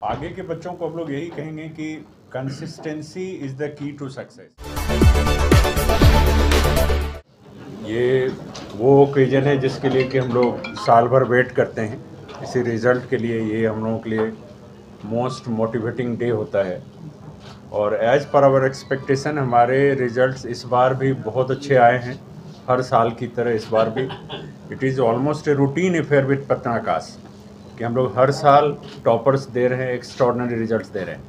आगे के बच्चों को हम लोग यही कहेंगे कि consistency is the key to success. ये वो ओकेजन है जिसके लिए कि हम लोग साल भर वेट करते हैं। इसी रिज़ल्ट के लिए ये हम लोगों के लिए मोस्ट मोटिवेटिंग डे होता है। और एज़ पर आवर एक्सपेक्टेशन हमारे रिज़ल्ट्स इस बार भी बहुत अच्छे आए हैं, हर साल की तरह इस बार भी। It is almost a routine affair with पटनाकाश कि हम लोग हर साल टॉपर्स दे रहे हैं, एक्स्ट्रॉर्डनरी रिजल्ट्स दे रहे हैं।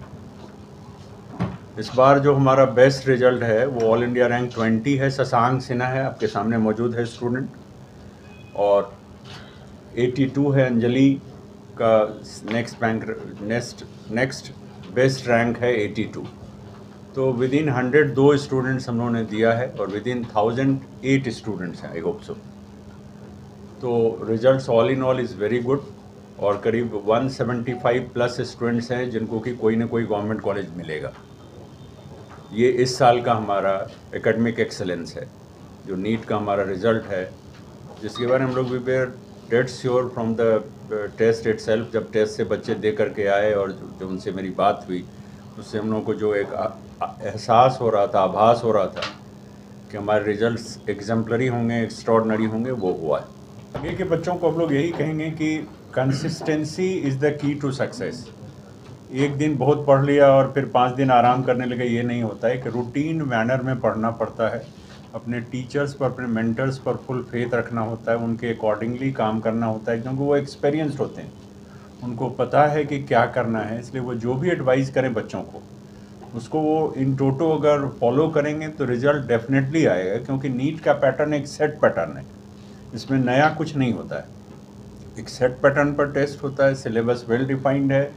इस बार जो हमारा बेस्ट रिजल्ट है वो ऑल इंडिया रैंक 20 है। शशांक सिन्हा है, आपके सामने मौजूद है स्टूडेंट। और 82 है अंजलि का। नेक्स्ट बेस्ट रैंक है 82। तो विद इन 100 दो स्टूडेंट्स हम लोगों ने दिया है और विद इन 1008 स्टूडेंट्स हैं। I hope so. तो results all in all is very good. और करीब 175 प्लस स्टूडेंट्स हैं जिनको कि कोई ना कोई गवर्नमेंट कॉलेज मिलेगा। ये इस साल का हमारा एकेडमिक एक्सेलेंस है, जो नीट का हमारा रिज़ल्ट है, जिसके बारे में हम लोग we were dead sure from the test itself. जब टेस्ट से बच्चे दे करके आए और जब उनसे मेरी बात हुई, उससे हम लोगों को जो एक एहसास हो रहा था, आभास हो रहा था कि हमारे रिजल्ट्स एग्जाम्पलरी होंगे, एक्स्ट्रॉर्डनरी होंगे, वो हुआ है। आगे के बच्चों को हम लोग यही कहेंगे कि consistency is the key to success. एक दिन बहुत पढ़ लिया और फिर 5 दिन आराम करने लगे, ये नहीं होता है कि रूटीन मैनर में पढ़ना पड़ता है। अपने टीचर्स पर, अपने मेंटर्स पर फुल फेथ रखना होता है, उनके अकॉर्डिंगली काम करना होता है, क्योंकि वो एक्सपीरियंस्ड होते हैं, उनको पता है कि क्या करना है। इसलिए वो जो भी एडवाइस करें बच्चों को, उसको वो इन टोटो अगर फॉलो करेंगे तो रिज़ल्ट डेफिनेटली आएगा। क्योंकि नीट का पैटर्न एक सेट पैटर्न है, इसमें नया कुछ नहीं होता है। एक सेट पैटर्न पर टेस्ट होता है, सिलेबस वेल डिफाइंड है,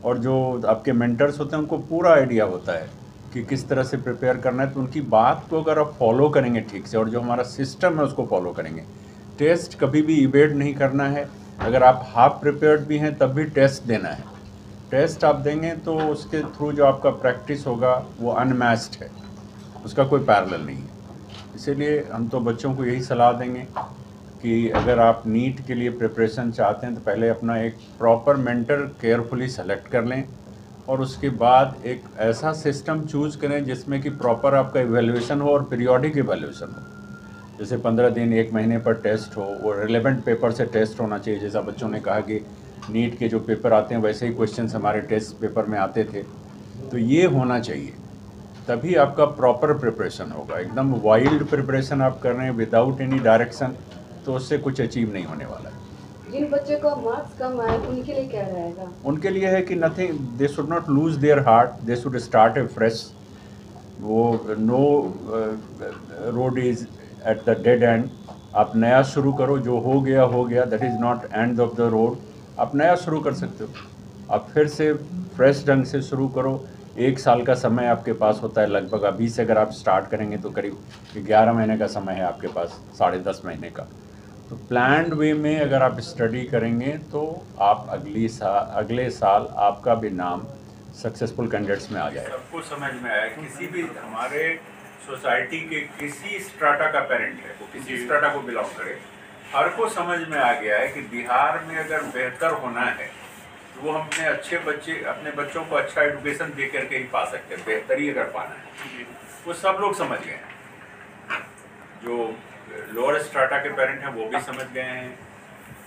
और जो आपके मेंटर्स होते हैं उनको पूरा आइडिया होता है कि किस तरह से प्रिपेयर करना है। तो उनकी बात को अगर आप फॉलो करेंगे ठीक से, और जो हमारा सिस्टम है उसको फॉलो करेंगे, टेस्ट कभी भी इवेड नहीं करना है। अगर आप हाफ प्रिपेयर्ड भी हैं तब भी टेस्ट देना है। टेस्ट आप देंगे तो उसके थ्रू जो आपका प्रैक्टिस होगा वो अनमैच्ड है, उसका कोई पैरेलल नहीं है। इसीलिए हम तो बच्चों को यही सलाह देंगे कि अगर आप नीट के लिए प्रिपरेशन चाहते हैं तो पहले अपना एक प्रॉपर मेंटर केयरफुली सेलेक्ट कर लें, और उसके बाद एक ऐसा सिस्टम चूज़ करें जिसमें कि प्रॉपर आपका इवैल्यूएशन हो और पीरियोडिक इवैल्यूएशन हो। जैसे 15 दिन, 1 महीने पर टेस्ट हो, वो रिलेवेंट पेपर से टेस्ट होना चाहिए। जैसा बच्चों ने कहा कि नीट के जो पेपर आते हैं वैसे ही क्वेश्चंस हमारे टेस्ट पेपर में आते थे, तो ये होना चाहिए, तभी आपका प्रॉपर प्रिपरेशन होगा। एकदम वाइल्ड प्रिपरेशन आप कर रहे हैं विदाउट एनी डायरेक्शन, तो उससे कुछ अचीव नहीं होने वाला है। जिन बच्चों का मार्क्स कम आए उनके लिए क्या रहेगा? उनके लिए है कि nothing, they should not lose their heart, they should start a fresh. वो no road is at the dead end. आप नया शुरू करो, जो हो गया हो गया, that is not end of the road. आप नया शुरू कर सकते हो, आप फिर से फ्रेश ढंग से शुरू करो। 1 साल का समय आपके पास होता है लगभग। अभी से अगर आप स्टार्ट करेंगे तो करीब 11 महीने का समय है आपके पास, 10.5 महीने का। तो प्लान्ड वे में अगर आप स्टडी करेंगे तो आप अगले साल आपका भी नाम सक्सेसफुल कैंडिडेट्स में आ जाए। सबको समझ में आया, किसी भी हमारे सोसाइटी के किसी स्ट्राटा का पेरेंट है, वो किसी स्ट्राटा को बिलोंग करे, हर को समझ में आ गया है कि बिहार में अगर बेहतर होना है तो वो हम अपने बच्चों को अच्छा एजुकेशन दे करके ही पा सकते हैं। बेहतरी अगर पाना है, वो सब लोग समझ गए हैं। जो लोअर स्ट्राटा के पेरेंट हैं वो भी समझ गए हैं,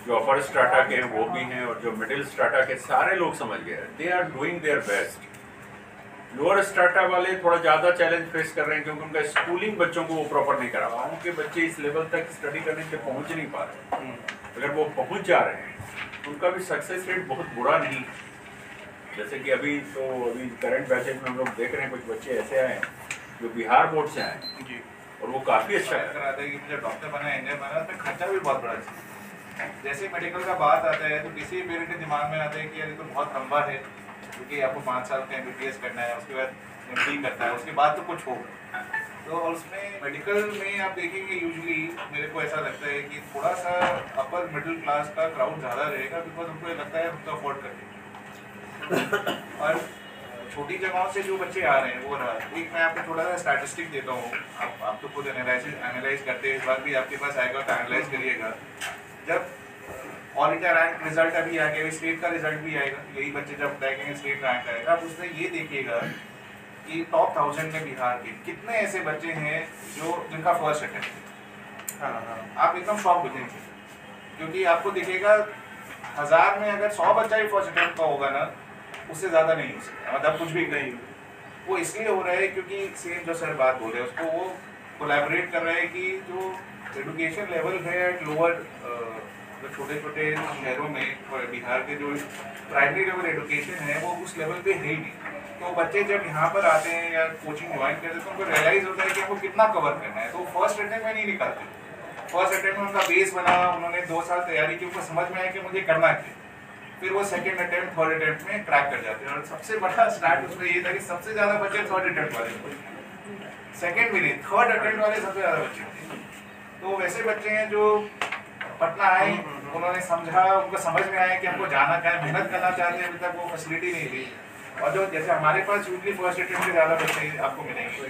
जो अपर स्ट्राटा के हैं वो भी हैं, और जो मिडिल स्ट्राटा के सारे लोग समझ गए हैं। They are doing their best. Lower strata वाले थोड़ा ज़्यादा चैलेंज फेस कर रहे हैं, क्योंकि उनका स्कूलिंग बच्चों को वो प्रॉपर नहीं करा पा। उनके बच्चे इस लेवल तक स्टडी करने के पहुंच नहीं पा रहे। अगर वो पहुंच जा रहे हैं तो उनका भी सक्सेस रेट बहुत बुरा नहीं। जैसे कि अभी करंट बैचेज में हम लोग देख रहे हैं, कुछ बच्चे ऐसे आए हैं जो बिहार बोर्ड से आए हैं और वो काफ़ी अच्छा कराते हैं कि जब डॉक्टर बना, इंजीनियर बना, तो खर्चा भी बहुत बड़ा है। जैसे मेडिकल का बात आता है तो किसी पेरेंट के दिमाग में आता है कि यार ये तो बहुत लंबा है, क्योंकि आपको 5 साल का MBBS करना है, उसके बाद MD करता है, उसके बाद तो कुछ होगा। तो उसमें मेडिकल में आप देखेंगे यूजुअली मेरे को ऐसा लगता है कि थोड़ा सा अपर मिडिल क्लास का क्राउड ज़्यादा रहेगा, बिकॉज उनको ये लगता है हम तो अफोर्ड कर लेंगे। और छोटी जगहों से जो बच्चे आ रहे हैं वो रहा। एक मैं आपको थोड़ा सा स्टैटिस्टिक देता हूँ, आप तो खुद एनालाइज करते हैं, इस बार भी आपके पास आएगा तो एनालाइज करिएगा। जब ऑल इंडिया रैंक रिजल्ट अभी आ गया, स्टेट का रिजल्ट भी आएगा, यही बच्चे जब देखेंगे स्टेट रैंक आएगा, आप उसमें ये देखिएगा कि टॉप 1000 में बिहार के कितने ऐसे बच्चे हैं जो जिनका फर्स्ट अटेम्प्ट। आप एकदम शॉक हो जाएंगे, क्योंकि आपको दिखेगा 1000 में अगर 100 बच्चा ही फर्स्ट अटेम्प्ट का होगा ना, उससे ज़्यादा नहीं हो सकता, मतलब कुछ भी नहीं। वो इसलिए हो रहा है क्योंकि सेम जो सर बात बोल रहे हैं उसको वो कोलैबोरेट कर रहे हैं कि जो एजुकेशन लेवल है एट लोअर जो छोटे छोटे शहरों में बिहार के जो प्राइमरी लेवल एजुकेशन है वो उस लेवल पे है ही नहीं। तो बच्चे जब यहाँ पर आते हैं या कोचिंग ज्वाइन करते हैं तो उनको रियलाइज़ होता है कि हमको कितना कवर करना है, तो फर्स्ट अटेम्प्ट में नहीं निकालते। फर्स्ट अटेम्प्ट में उनका बेस बना, उन्होंने 2 साल तैयारी की, उनको समझ में आया कि मुझे करना है, फिर वो सेकंड अटेम्प्ट थर्ड अटेम्प्ट में क्रैक कर जाते हैं। और सबसे बड़ा स्टार्ट उसमें ये था कि सबसे ज़्यादा बच्चे थर्ड अटेम्प्ट वाले थे, सेकंड भी नहीं, थर्ड अटेम्प्ट वाले सबसे ज़्यादा बच्चे थे। तो वैसे बच्चे हैं जो पटना आए, उन्होंने समझा, उनको समझ में आया कि हमको जाना क्या है, मेहनत करना चाहते हैं, अभी तक वो फैसिलिटी नहीं थी। और जो जैसे हमारे पास यूजली फर्स्ट अटेम्प्ट के ज़्यादा बच्चे आपको मिलेंगे।